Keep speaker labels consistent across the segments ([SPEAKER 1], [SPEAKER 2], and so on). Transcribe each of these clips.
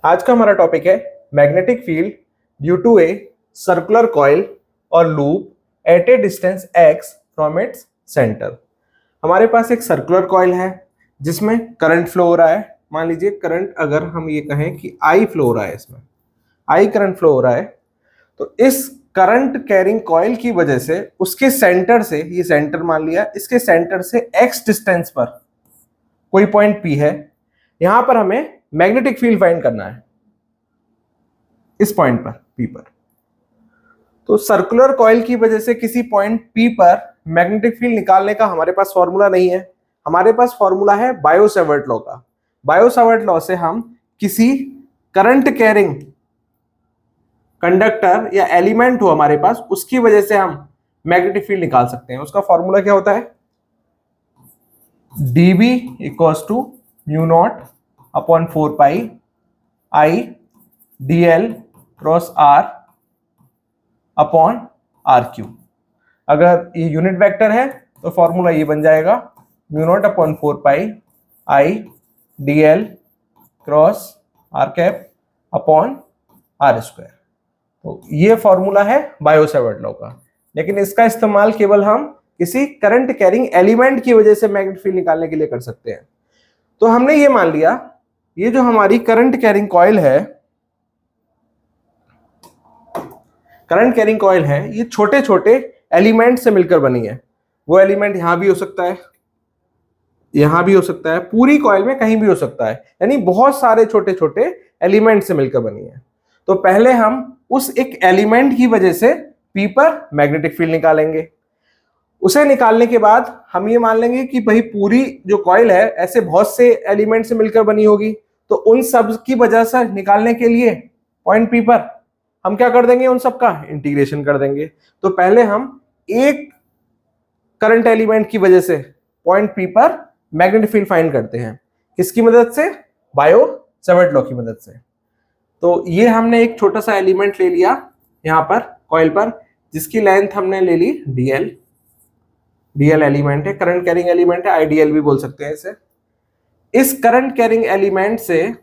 [SPEAKER 1] आज का हमारा टॉपिक है magnetic field due to a circular coil और loop at a distance x from its centre. हमारे पास एक सर्कुलर कॉइल है जिसमें करंट फ्लो हो रहा है। मान लीजिए करंट, अगर हम ये कहें कि I फ्लो हो रहा है, इसमें I करंट फ्लो हो रहा है, तो इस करंट कैरिंग कॉइल की वजह से उसके सेंटर से, ये सेंटर मान लिया, इसके सेंटर से x डिस्टेंस पर कोई पॉइंट P है। यहां पर हमें मैग्नेटिक फील्ड फाइंड करना है इस पॉइंट पर P पर। तो सर्कुलर कॉइल की वजह से किसी पॉइंट P पर मैग्नेटिक फील्ड निकालने का हमारे पास फॉर्मूला नहीं है। हमारे पास फॉर्मूला है बायो-सावर्ट लॉ का। बायो-सावर्ट लॉ से हम किसी करंट कैरिंग कंडक्टर या एलिमेंट हो हमारे पास, उसकी वजह से हम मैग्नेटिक फील्ड निकाल सकते हैं। उसका फॉर्मूला क्या होता है? dB equals to mu naught upon 4 pi I dl cross r upon R cube. अगर ये यूनिट वेक्टर है तो फॉर्मूला ये बन जाएगा mu naught upon 4 pi I dl cross r cap upon r square. तो ये फॉर्मूला है बायो-सावर्ट लॉ का, लेकिन इसका इस्तेमाल केवल हम किसी करंट कैरिंग एलिमेंट की वजह से मैग्नेटिक फील्ड निकालने के लिए कर सकते हैं। तो हमने ये मान लिया, ये जो हमारी करंट कैरिंग कॉइल है, करंट कैरिंग कॉइल है, ये छोटे छोटे एलिमेंट से मिलकर बनी है। वो एलिमेंट यहां भी हो सकता है, यहां भी हो सकता है, पूरी कॉइल में कहीं भी हो सकता है, यानी बहुत सारे छोटे छोटे एलिमेंट से मिलकर बनी है। तो पहले हम उस एक एलिमेंट की वजह से P पर मैग्नेटिक फील्ड निकालेंगे। उसे निकालने के बाद हम ये मान लेंगे कि भाई पूरी जो कॉइल है ऐसे बहुत से एलिमेंट से मिलकर बनी होगी, तो उन सब की वजह से निकालने के लिए पॉइंट P पर हम क्या कर देंगे, उन सब का इंटीग्रेशन कर देंगे। तो पहले हम एक करंट एलिमेंट की वजह से पॉइंट P पर मैग्नेटिक फील्ड फाइंड करते हैं। किसकी मदद से? बायो-सावर्ट लॉ की मदद से। तो ये हमने एक छोटा सा एलिमेंट ले लिया यहां पर कॉइल पर, जिसकी लेंथ हमने ले ली dl। dl एलिमेंट है, करंट कैरिंग एलिमेंट है, IDL भी बोल सकते हैं इसे। इस करंट कैरिंग एलिमेंट से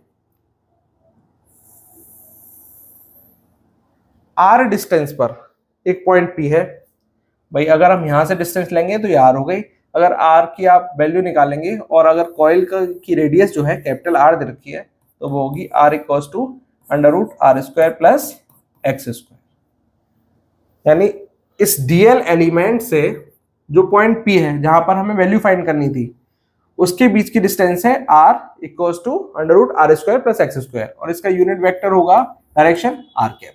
[SPEAKER 1] r डिस्टेंस पर एक पॉइंट P है। भाई अगर हम यहां से डिस्टेंस लेंगे तो ये r हो गई। अगर r की आप वैल्यू निकालेंगे और अगर कॉइल की रेडियस जो है कैपिटल R दे रखी है, तो वो होगी r equals to under root R square plus X square. यानी इस dl एलिमेंट से जो पॉइंट P है जहां पर हमें वैल्यू फाइंड करनी थी, उसके बीच की डिस्टेंस है r equals to under root R square plus X square, और इसका यूनिट वेक्टर होगा डायरेक्शन r कैप।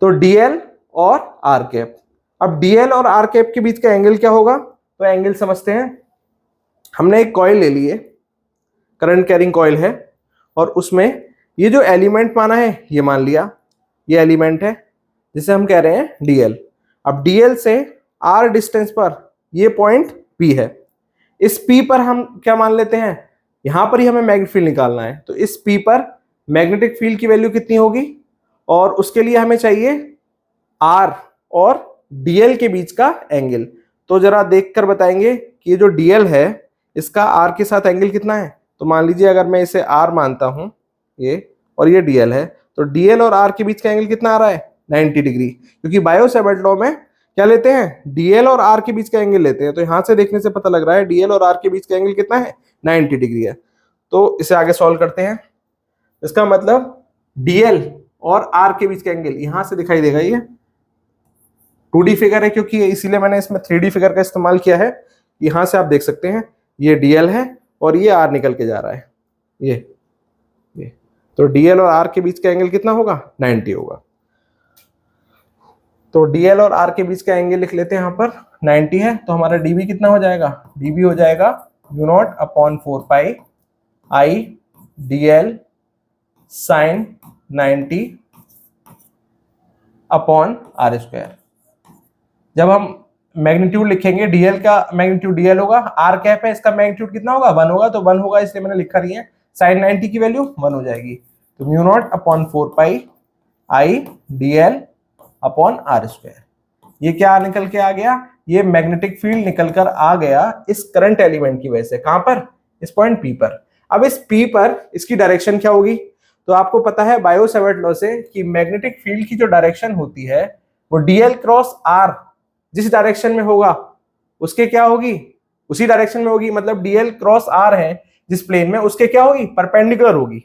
[SPEAKER 1] तो dl और r कैप। अब dl और r कैप के बीच का एंगल क्या होगा? तो एंगल समझते हैं। हमने एक कॉइल ले ली है, करंट कैरिंग कॉइल है, और उसमें ये जो एलिमेंट माना है ये मान लिया, ये एलिमेंट है जिसे हम कह रहे हैं dl। अब dl से r डिस्टेंस पर ये पॉइंट P है। इस P पर हम क्या मान लेते हैं, यहां पर ही हमें मैग्नेटिक फील्ड निकालना है। तो इस P पर मैग्नेटिक फील्ड की वैल्यू कितनी होगी, और उसके लिए हमें चाहिए r और dl के बीच का एंगल। तो जरा देखकर बताएंगे कि ये जो dl है इसका r के साथ एंगल कितना है। तो मान लीजिए अगर मैं इसे r मानता हूं ये, और ये dl है, तो dl और r के बीच का एंगल कितना आ रहा है? 90 डिग्री। क्योंकि बायो-सावर्ट लॉ में क्या लेते हैं, dl और r के बीच का एंगल लेते हैं। तो यहां से देखने से पता लग रहा है dl और r के बीच का एंगल कितना है? 90 डिग्री है। तो इसे आगे सॉल्व करते हैं। इसका मतलब dl और r के बीच का एंगल यहां से दिखाई देगा, ये 2D फिगर है क्योंकि इसीलिए मैंने इसमें 3D फिगर का इस्तेमाल किया है। यहां से आप देख सकते हैं ये dl है और ये r निकल के जा रहा है, ये। तो dl और r के बीच का एंगल कितना होगा? 90 होगा। तो dl और r के बीच का एंगल लिख लेते हैं, यहाँ पर 90 है। तो हमारा db कितना हो जाएगा? db हो जाएगा mu naught upon 4 pi I dl sine 90 upon R square. जब हम मैग्नीट्यूड लिखेंगे, dl का मैग्नीट्यूड dl होगा, r कैप है, इसका मैग्नीट्यूड कितना होगा? 1 होगा। तो 1 होगा, इसलिए मैंने लिखा नहीं है। साइन 90 की वैल्यू 1 हो जाएगी। तो mu naught upon 4 pi I dl upon R square. ये क्या निकल के आ गया? ये मैग्नेटिक फील्ड निकल कर आ गया इस करंट एलिमेंट की वजह से। कहां पर? इस पॉइंट P पर। अब इस P पर इसकी डायरेक्शन क्या होगी? तो आपको पता है बायो सेवर्ट लॉ से कि मैग्नेटिक फील्ड की जो डायरेक्शन होती है वो dl क्रॉस r जिस डायरेक्शन में होगा उसके क्या होगी, उसी डायरेक्शन में होगी। मतलब dl क्रॉस r है जिस प्लेन में, उसके क्या होगी, परपेंडिकुलर होगी।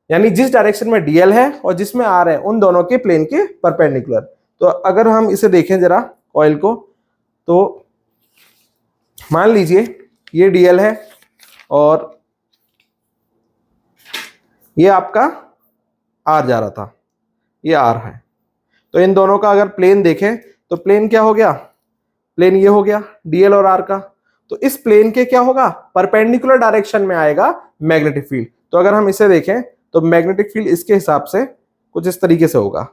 [SPEAKER 1] यानी जिस डायरेक्शन में dl है और जिसमें r है उन दोनों के प्लेन के परपेंडिकुलर। तो अगर हम इसे देखें जरा कॉइल को, तो मान लीजिए ये dl है और ये आपका r जा रहा था, ये r है। तो इन दोनों का अगर प्लेन देखें तो प्लेन क्या हो गया, प्लेन ये हो गया dl और r का। तो इस प्लेन के क्या होगा, परपेंडिकुलर डायरेक्शन में आएगा मैग्नेटिक फील्ड। तो अगर हम इसे देखें तो मैग्नेटिक फील्ड इसके हिसाब से कुछ इस तरीके से होगा।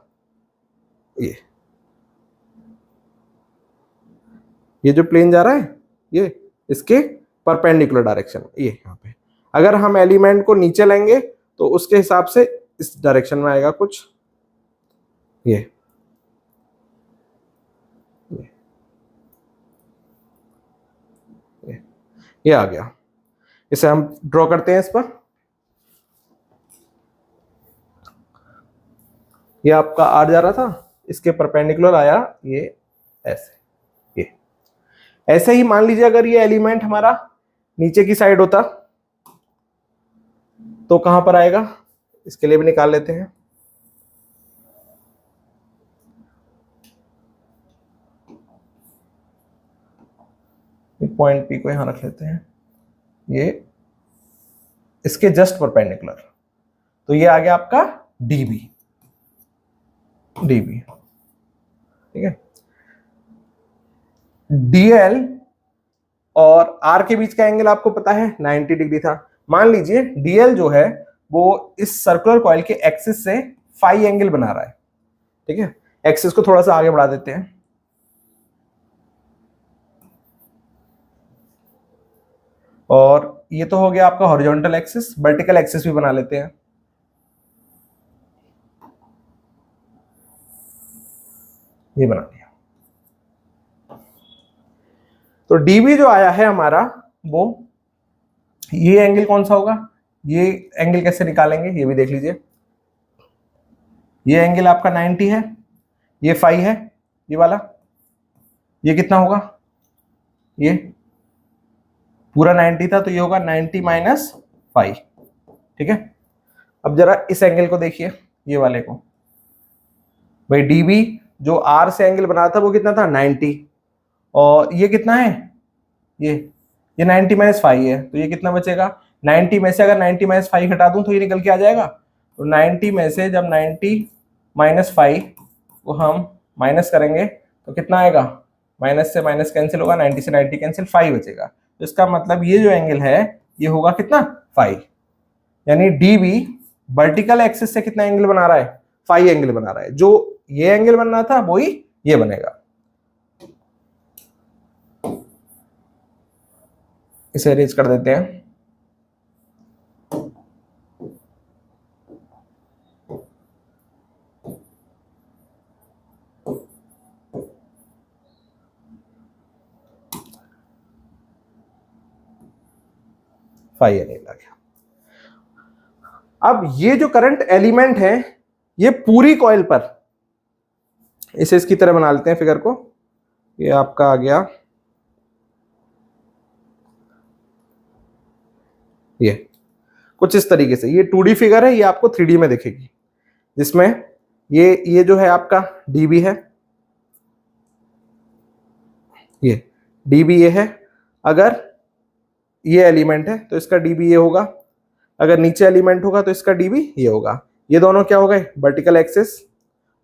[SPEAKER 1] ये जो प्लेन जा रहा है ये इसके परपेंडिकुलर डायरेक्शन, ये यहाँ पे अगर हम एलिमेंट को नीचे लेंगे तो उसके हिसाब से इस डायरेक्शन में आएगा कुछ, ये आ गया। इसे हम ड्रॉ करते हैं इस पर। ये आपका आर जा रहा था, इसके परपेंडिकुलर आया ये ऐसे, ये ऐसे ही मान लीजिए अगर ये एलिमेंट हमारा नीचे की साइड होता तो कहां पर आएगा, इसके लिए भी निकाल लेते हैं। पॉइंट पी को यहां रख लेते हैं, ये इसके जस्ट परपेंडिकुलर। तो ये आ गया आपका डीबी, डीबी ठीक है। डीएल और आर के बीच का एंगल आपको पता है 90 डिग्री था। मान लीजिए डीएल जो है वो इस सर्कुलर कॉइल के एक्सिस से फाई एंगल बना रहा है, ठीक है। एक्सिस को थोड़ा सा आगे बढ़ा देते हैं, और ये तो हो गया आपका हॉरिजॉन्टल एक्सिस। वर्टिकल एक्सिस भी बना लेते हैं। ये बना लिया। तो डीबी जो आया है हमारा, वो ये एंगल कौन सा होगा, ये एंगल कैसे निकालेंगे ये भी देख लीजिए। ये एंगल आपका 90 है, ये फाई है, ये वाला, ये कितना होगा, ये पूरा 90 था तो ये होगा 90 माइनस फाई, ठीक है। अब जरा इस एंगल को देखिए, ये वाले को, भाई डीबी जो आर से एंगल बना था वो कितना था 90, और ये कितना है, ये 90 माइनस फाइव है। तो ये कितना बचेगा, 90 में से अगर 90 माइनस फाइव हटा दूं तो ये निकल के आ जाएगा। तो 90 में से जब 90 माइनस फाइव को हम माइनस करेंगे तो कितना आएगा, माइनस से माइनस कैंसिल होगा, 90 से 90 कैंसिल, फाइव बचेगा। तो इसका मतलब ये जो एंगल है ये होगा कितना, फाइव। यानी डीबी वर्टिकल एक्सिस से कितना एंगल बना रहा है, फाइव एंगल बना रहा है। जो ये एंगल बन रहा था वही ये बनेगा। इसे अरेंज कर देते हैं। फाइव एंगल आ गया। अब ये जो करंट एलिमेंट है ये पूरी कॉइल पर, इसे इसकी तरह बना लेते हैं फिगर को। ये आपका आ गया ये कुछ इस तरीके से। ये 2D फिगर है, ये आपको 3D में दिखेगी, जिसमें ये जो है आपका डीबी है, ये डीबी ये है। अगर ये एलिमेंट है तो इसका डीबी ये होगा, अगर नीचे एलिमेंट होगा तो इसका डीबी ये होगा। ये दोनों क्या हो गए, वर्टिकल एक्सिस,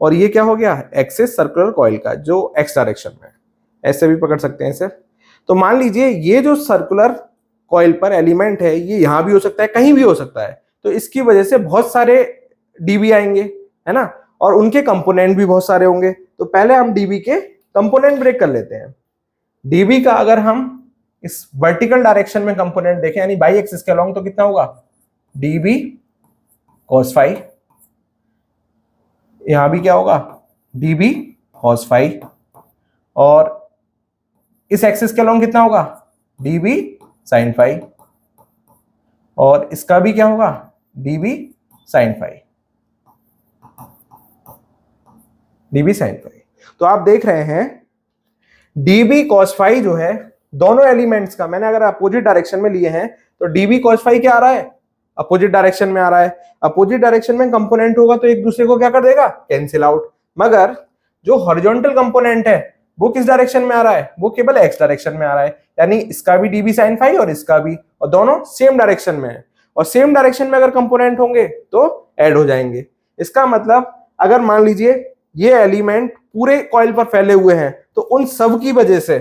[SPEAKER 1] और ये क्या हो गया, एक्सिस सर्कुलर कॉइल का जो एक्स डायरेक्शन में, ऐसे भी पकड़ सकते हैं इसे। तो मान लीजिए ये जो सर्कुलर कॉइल पर एलिमेंट है ये यहां भी हो सकता है, कहीं भी हो सकता है। तो इसकी वजह से बहुत सारे डीबी आएंगे, है ना, और उनके कंपोनेंट भी बहुत सारे होंगे। तो पहले हम डीबी के कंपोनेंट ब्रेक कर लेते हैं। डीबी का अगर हम इस वर्टिकल डायरेक्शन में कंपोनेंट देखें यानी बाई एक्सिस के अलोंग, तो कितना होगा, डीबी कॉस फाइव। यहां भी क्या होगा, डीबी कॉस फाइव, और इस एक्सिस के अलोंग कितना होगा, डीबी साइन फाइव। और इसका भी क्या होगा, dB sin phi, dB sin phi. तो आप देख रहे हैं dB cos फाई जो है, दोनों एलिमेंट्स का मैंने अगर अपोजिट डायरेक्शन में लिए हैं तो dB cos फाई क्या आ रहा है, अपोजिट डायरेक्शन में आ रहा है। अपोजिट डायरेक्शन में कंपोनेंट होगा तो एक दूसरे को क्या कर देगा, कैंसिल आउट। मगर जो हॉरिजॉन्टल कंपोनेंट है वो किस डायरेक्शन में आ रहा है, वो केवल एक्स डायरेक्शन में आ रहा है, यानी इसका भी dB sin फाई और इसका भी, और दोनों सेम डायरेक्शन में है। और सेम डायरेक्शन में अगर कंपोनेंट होंगे तो ऐड हो जाएंगे। इसका मतलब अगर मान लीजिए ये एलिमेंट पूरे कॉइल पर फैले हुए हैं तो उन सब की वजह से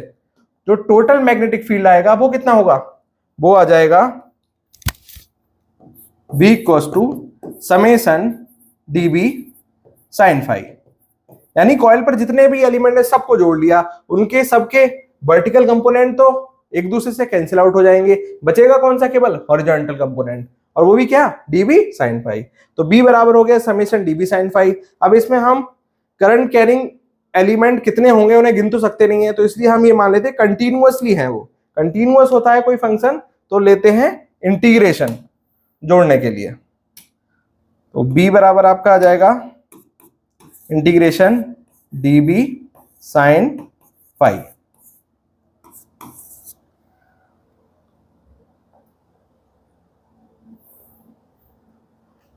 [SPEAKER 1] जो टोटल मैग्नेटिक फील्ड आएगा वो कितना होगा, वो आ जाएगा V equals to summation dB sin phi. यानी कॉइल पर जितने भी एलिमेंट है सबको जोड़ लिया, उनके सबके वर्टिकल कंपोनेंट तो एक दूसरे से कैंसिल आउट हो जाएंगे, बचेगा कौन सा, केवल हॉरिजॉन्टल कंपोनेंट, और वो भी क्या, dB sin फाई। तो B बराबर हो गया समेशन dB sin फाई। अब इसमें हम करंट कैरिंग एलिमेंट कितने होंगे उन्हें गिन तो सकते नहीं है, तो इसलिए हम ये मान लेते हैं कंटिन्यूअसली है, वो कंटिन्यूअस होता है कोई फंक्शन तो लेते हैं इंटीग्रेशन जोड़ने के लिए। तो B बराबर आपका आ जाएगा इंटीग्रेशन dB sin फाई।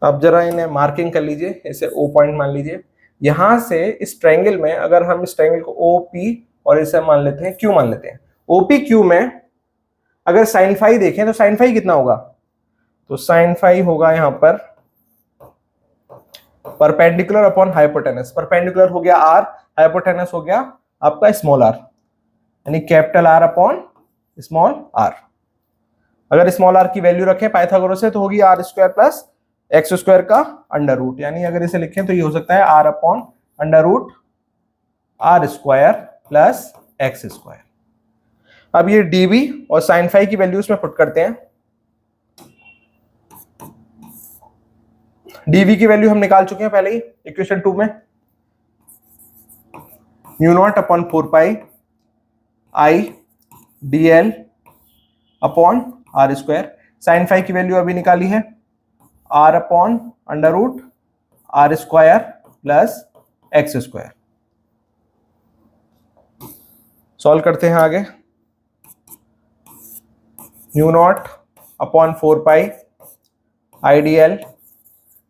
[SPEAKER 1] अब जरा इन्हें मार्किंग कर लीजिए, इसे O पॉइंट मान लीजिए। यहां से इस ट्रायंगल में अगर हम इस ट्रायंगल को OP और इसे मान लेते हैं Q मान लेते हैं, OPQ में अगर sin फाई देखें तो sin फाई कितना होगा, तो sin फाई होगा यहां पर परपेंडिकुलर अपॉन हाइपोटेनस। परपेंडिकुलर हो गया R, हाइपोटेनस हो गया आपका स्मॉल r, यानी capital R upon small r। अगर स्मॉल r की वैल्यू रखें पाइथागोरस से तो होगी r square plus X square का अंडर रूट, यानी अगर इसे लिखें तो ये हो सकता है r upon under root r square plus X square. अब ये dB और sin फाई की वैल्यूज में पुट करते हैं। dV की वैल्यू हम निकाल चुके हैं पहले ही इक्वेशन 2 में, mu naught upon 4 pi I dl upon r square. sin phi की वैल्यू अभी निकाली है r upon under root r square plus X square. Solve करते हैं आगे, mu naught upon 4 pi I dl,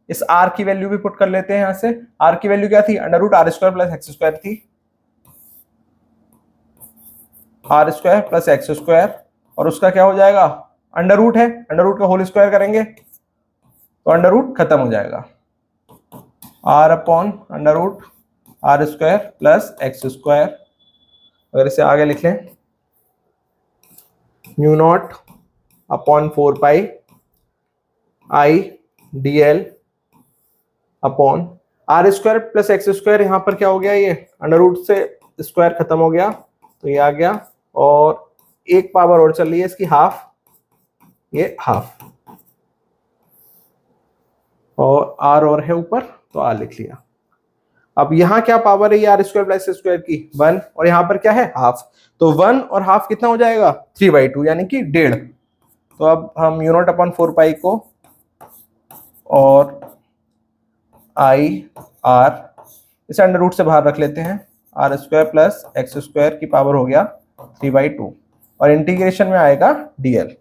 [SPEAKER 1] इस r की वैल्यू भी पुट कर लेते हैं यहां से। r की वैल्यू क्या थी, under root r square plus X square थी, r square plus X square, और उसका क्या हो जाएगा, अंडर रूट है, अंडर रूट का होल स्क्वायर करेंगे तो अंडर रूट खत्म हो जाएगा, r upon under root r square plus X square. अगर इसे आगे लिख लें, mu naught upon 4 pi I dl upon r square plus X square, यहां पर क्या हो गया, ये अंडर रूट से स्क्वायर खत्म हो गया तो ये आ गया, और एक पावर और चल रही है इसकी हाफ, ये हाफ, और r और है ऊपर तो r लिख लिया। अब यहाँ क्या पावर है, ये r स्क्वायर प्लस स्क्वायर की 1, और यहाँ पर क्या है हाफ, तो 1 और हाफ कितना हो जाएगा 3/2 यानी कि 1.5। तो अब हम म्यू नॉट अपॉन 4 पाई को और I r इसे अंडर रूट से बाहर रख लेते हैं, r square plus X square की पावर हो गया 3/2, और इंटीग्रेशन में आएगा dl।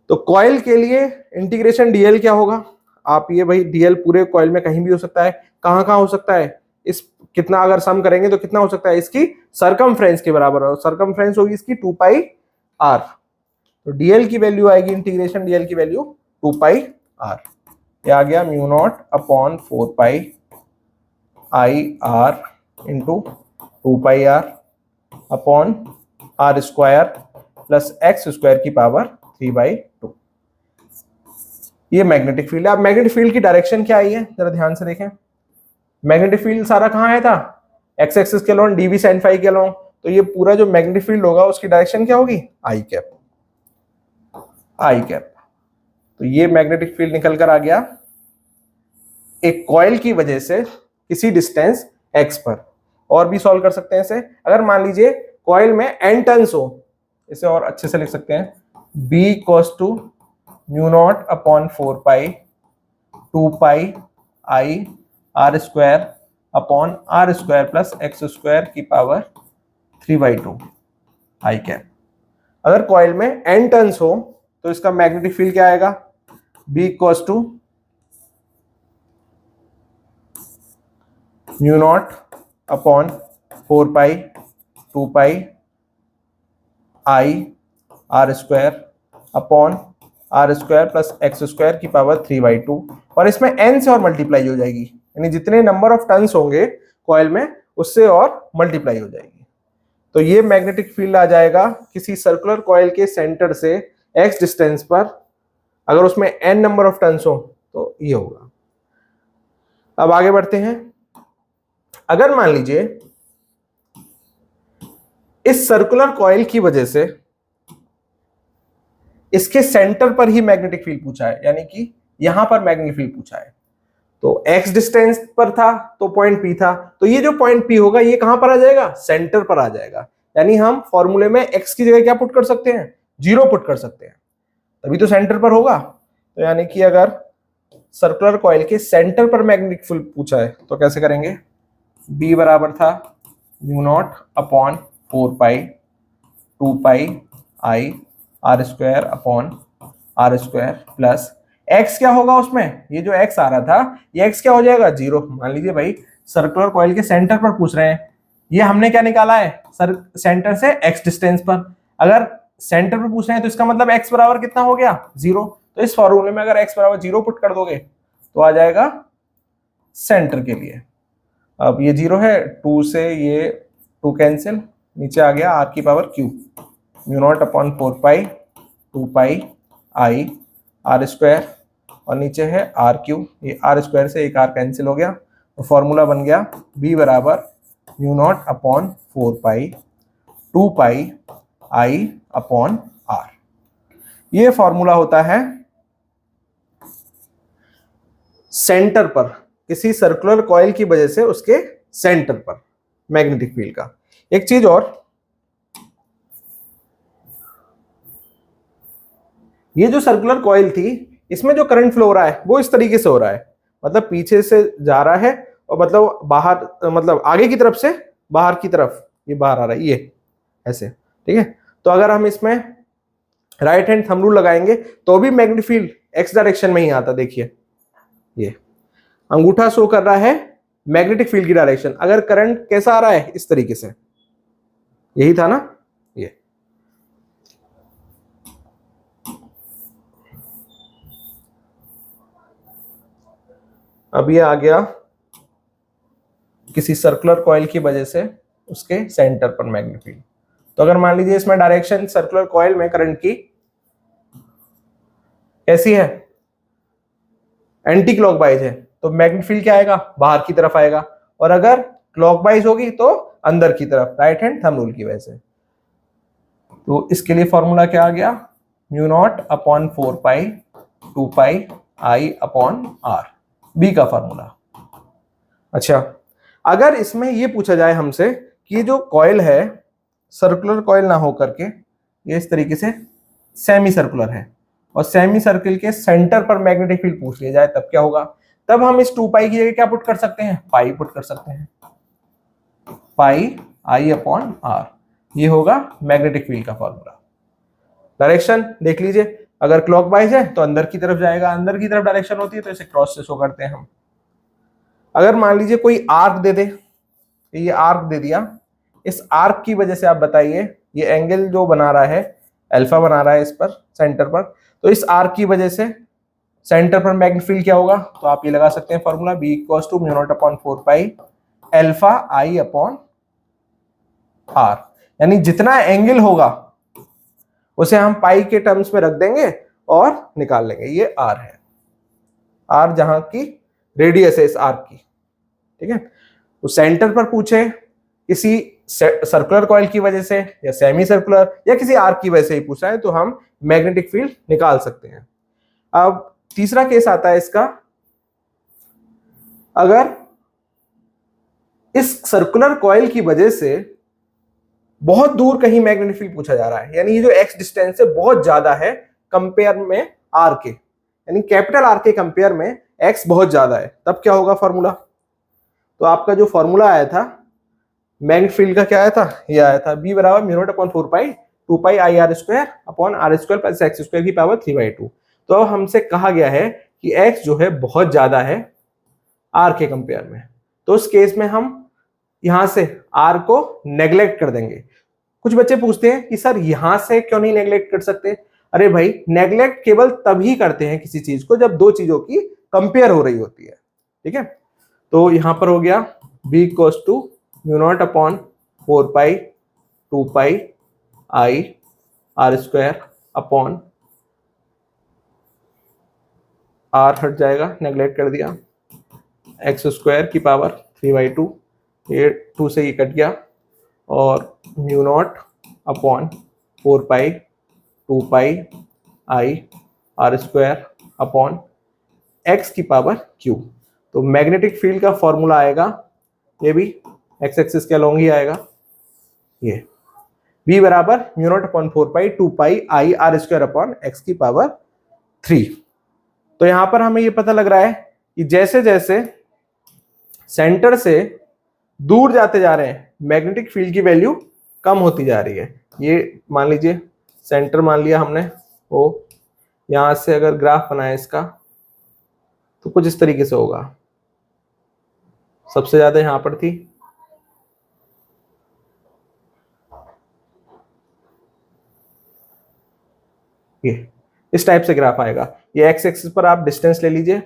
[SPEAKER 1] तो कॉइल के लिए इंटीग्रेशन dl क्या होगा, आप ये भाई dl पूरे कॉइल में कहीं भी हो सकता है, कहां कहां हो सकता है, इस कितना अगर सम करेंगे तो कितना हो सकता है, इसकी सरकमफ्रेंस के बराबर, और सरकमफ्रेंस होगी इसकी 2 पाई r। तो dl की वैल्यू आएगी, इंटीग्रेशन dl की वैल्यू 2 पाई r, ये आ गया mu naught upon 4 pi I r into 2 pi r upon r square plus X square की पावर 3/2। ये मैग्नेटिक फील्ड है। अब मैग्नेटिक फील्ड की डायरेक्शन क्या आई है जरा ध्यान से देखें। मैग्नेटिक फील्ड सारा कहाँ आया था, एक्स एक्सिस के अलोंग dV sin फाई के अलोंग, तो ये पूरा जो मैग्नेटिक फील्ड होगा उसकी डायरेक्शन क्या होगी, आई कैप, आई कैप। तो ये मैग्नेटिक फील्ड निकल कर आ गया एक कॉइल की वजह से किसी डिस्टेंस x पर। और भी सॉल्व कर सकते हैं इसे, अगर मान लीजिए कॉइल में n टर्न्स हो, इसे और अच्छे से लिख सकते हैं, B equals to mu naught upon 4 pi 2 pi I R square upon R square plus X square की पावर 3/2 आई कैप। अगर कॉइल में n टर्न्स हो तो इसका मैग्नेटिक फील्ड क्या आएगा, B equals to mu naught upon 4 pi 2 pi I R square upon R square plus X square की power 3/2, और इसमें n से और मल्टीप्लाई हो जाएगी, यानी जितने नंबर ऑफ टर्न्स होंगे कॉइल में उससे और मल्टीप्लाई हो जाएगी। तो ये मैग्नेटिक फील्ड आ जाएगा किसी सर्कुलर कॉइल के सेंटर से x डिस्टेंस पर, अगर उसमें n नंबर ऑफ टर्न्स हो तो ये होगा। अब आगे बढ़ते हैं। अगर मान लीजिए इस सर्कुलर कॉइल की वजह से इसके सेंटर पर ही मैग्नेटिक फील्ड पूछा है, यानी कि यहां पर मैग्नेटिक फील्ड पूछा है, तो x डिस्टेंस पर था तो पॉइंट P था, तो ये जो पॉइंट P होगा ये कहां पर आ जाएगा, सेंटर पर आ जाएगा। यानी हम फॉर्मूले में x की जगह क्या पुट कर सकते हैं, 0 पुट कर सकते हैं, तभी तो सेंटर पर होगा। तो यानी कि अगर सर्कुलर कॉइल के सेंटर पर मैग्नेटिक फील्ड पूछा है तो कैसे करेंगे, B बराबर था mu naught upon 4 pi 2 pi I R square upon R square plus x क्या होगा उसमें, ये जो x आ रहा था ये x क्या हो जाएगा, 0। मान लीजिए भाई सर्कुलर कॉइल के सेंटर पर पूछ रहे हैं, ये हमने क्या निकाला है, सेंटर से x डिस्टेंस पर। अगर सेंटर पर पूछ रहे हैं तो इसका मतलब x बराबर कितना हो गया, 0। तो इस फॉर्मूले में अगर x बराबर 0 पुट कर दोगे तो आ जाएगा सेंटर के लिए। अब ये 0 है, 2 से ये 2 कैंसिल, नीचे आ गया r की power q mu naught upon 4 pi 2 pi I R square, और नीचे है आर क्यू, ये आर स्क्वायर से एक आर कैंसिल हो गया, तो फॉर्मूला बन गया B बराबर mu naught upon 4 pi 2 pi I upon R. ये फॉर्मूला होता है सेंटर पर, किसी सर्कुलर कॉइल की वजह से उसके सेंटर पर मैग्नेटिक फील्ड का। एक चीज और, ये जो सर्कुलर कॉइल थी इसमें जो करंट फ्लो हो रहा है वो इस तरीके से हो रहा है, मतलब पीछे से जा रहा है और मतलब बाहर, मतलब आगे की तरफ से बाहर की तरफ ये बाहर आ रहा है, ये ऐसे, ठीक है। तो अगर हम इसमें राइट हैंड थंब रूल लगाएंगे तो भी मैग्नेटिक फील्ड एक्स डायरेक्शन में ही आता, देखिए ये अंगूठा शो कर रहा है मैग्नेटिक फील्ड की डायरेक्शन। अगर करंट कैसा आ रहा है, इस तरीके से, यही था ना ये। अब ये आ गया किसी सर्कुलर कॉइल की वजह से उसके सेंटर पर मैग्नेटिक फील्ड। तो अगर मान लीजिए इसमें डायरेक्शन सर्कुलर कॉइल में करंट की कैसी है, एंटी क्लॉकवाइज है, तो मैग्नेटिक फील्ड क्या आएगा, बाहर की तरफ आएगा, और अगर क्लॉकवाइज होगी तो अंदर की तरफ, राइट हैंड थंब रूल की वजह से। तो इसके लिए फॉर्मूला क्या आ गया, mu naught upon 4 pi 2 pi I upon R, B का फॉर्मूला। अच्छा, अगर इसमें ये पूछा जाए हमसे कि ये जो कॉइल है सर्कुलर कॉइल ना हो करके ये इस तरीके से सेमी सर्कुलर है, और सेमी सर्किल के सेंटर पर मैग्नेटिक फील्ड पूछ लिया जाए, तब क्या होगा, तब हम इस 2 पाई की जगह क्या पुट कर सकते हैं, पाई पुट कर सकते हैं, पाई आई अपॉन आर, ये होगा मैग्नेटिक फील्ड का फॉर्मूला। डायरेक्शन देख लीजिए, अगर क्लॉकवाइज है तो अंदर की तरफ जाएगा, अंदर की तरफ डायरेक्शन होती है तो इसे क्रॉस से शो करते हैं हम। अगर मान लीजिए कोई आर्क दे दे, ये आर्क दे दिया, इस आर्क की वजह से आप बताइए ये एंगल जो बना रहा है अल्फा बना रहा है इस पर सेंटर पर, तो इस आर्क की वजह से सेंटर पर मैग्नेटिक फील्ड क्या होगा, तो आप ये लगा सकते हैं formula B equals to mu naught upon 4 pi alpha I upon R, यानी जितना एंगल होगा उसे हम पाई के टर्म्स में रख देंगे और निकाल लेंगे। ये आर है, आर जहां की रेडियस है इस आर्क की, ठीक है। तो सेंटर पर पूछे किसी सर्कुलर कॉइल की वजह से या सेमी सर्कुलर या किसी आर्क की वजह से ही पूछा है तो हम मैग्नेटिक फील्ड निकाल सकते हैं। अब तीसरा केस आता है इसका, अगर इस सर्कुलर कॉइल की वजह से बहुत दूर कहीं मैग्नेटिक फील्ड पूछा जा रहा है, यानी ये जो एक्स डिस्टेंस है बहुत ज्यादा है कंपेयर में आर के, यानी कैपिटल आर के कंपेयर में एक्स बहुत ज्यादा है, तब क्या होगा फॉर्मूला? तो आपका जो फॉर्मूला आया था मैग्नेटिक फील्ड का, क्या आया था? ये आया था बी बराबर mu naught upon 4 pi 2 pi I R square upon R square plus X square की पावर 3/2। तो अब हमसे कहा गया है कि एक्स जो है बहुत ज्यादा है आर के कंपेयर में, तो उस केस में हम यहां से आर को नेग्लेक्ट कर देंगे। कुछ बच्चे पूछते हैं कि सर यहां से क्यों नहीं नेग्लेक्ट कर सकते? अरे भाई, नेग्लेक्ट केवल तभी करते हैं किसी चीज को जब दो चीजों की कंपेयर हो रही होती है, ठीक है। तो यहां पर हो गया B equals to mu naught upon 4 pi 2 pi I R square upon R हट जाएगा, नेग्लेक्ट कर दिया, एक्स स्क्वायर की पावर 3/2, ये 2 से ये कट गया, और mu naught upon 4 pi 2 pi I R square upon x की पावर क्यू। तो मैग्नेटिक फील्ड का फॉर्मूला आएगा, ये भी एक्स एक्सिस के अलोंग ही आएगा, ये v बराबर mu naught upon 4 pi 2 pi I R square upon x की पावर 3। तो यहां पर हमें ये पता लग रहा है कि जैसे जैसे सेंटर से दूर जाते जा रहे हैं मैग्नेटिक फील्ड की वैल्यू कम होती जा रही है। ये मान लीजिए सेंटर मान लिया हमने, वो यहां से अगर ग्राफ बनाए इसका तो कुछ इस तरीके से होगा, सबसे ज्यादा यहां पर थी, ये इस टाइप से ग्राफ आएगा। ये एक्स एक्सिस पर आप डिस्टेंस ले लीजिए,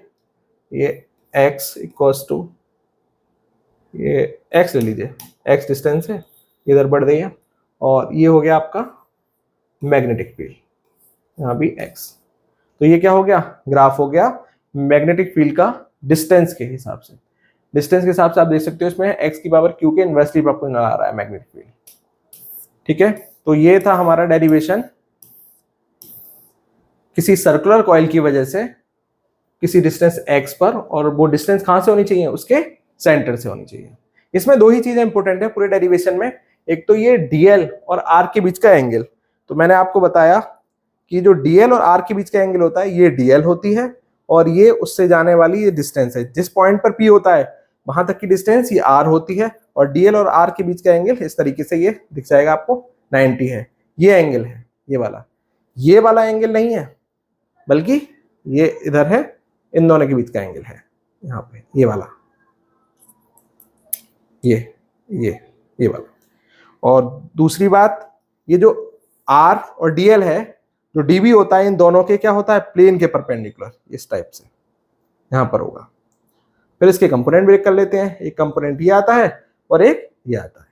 [SPEAKER 1] ये x इक्वल्स टू ये x ले लीजिए, x डिस्टेंस है, इधर बढ़ रही है, और ये हो गया आपका मैग्नेटिक फील्ड, यहाँ भी x। तो ये क्या हो गया? ग्राफ हो गया मैग्नेटिक फील्ड का डिस्टेंस के हिसाब से। डिस्टेंस के हिसाब से आप देख सकते हो इसमें x की पावर q के इनवर्सली प्रोपोर्शनल आ रहा है मैग्नेटिक फील्ड, ठीक है। तो ये था हमारा डेरिवेशन किसी सर्कुलर कॉइल की वजह से किसी डिस्टेंस x पर, और वो डिस्टेंस कहां से होनी चाहिए? उसके सेंटर से होनी चाहिए। इसमें दो ही चीजें इंपॉर्टेंट है पूरे डेरिवेशन में, एक तो ये dl और r के बीच का एंगल। तो मैंने आपको बताया कि जो dl और r के बीच का एंगल होता है ये dl होती है, और ये उससे जाने वाली ये डिस्टेंस है, जिस पॉइंट पर p होता है वहां तक की डिस्टेंस ये r होती है, और dl और r के बीच का एंगल इस तरीके से ये दिख जाएगा आपको 90 है। ये एंगल है ये वाला एंगल नहीं है, बल्कि ये इधर है, इन दोनों के बीच का एंगल है यहाँ पे, ये वाला, ये वाला। और दूसरी बात, ये जो R और DL है, जो DB होता है, इन दोनों के क्या होता है? प्लेन के परपेंडिकुलर, इस टाइप से यहाँ पर होगा। फिर इसके कंपोनेंट ब्रेक कर लेते हैं, एक कंपोनेंट ये आता है और एक ये आता है।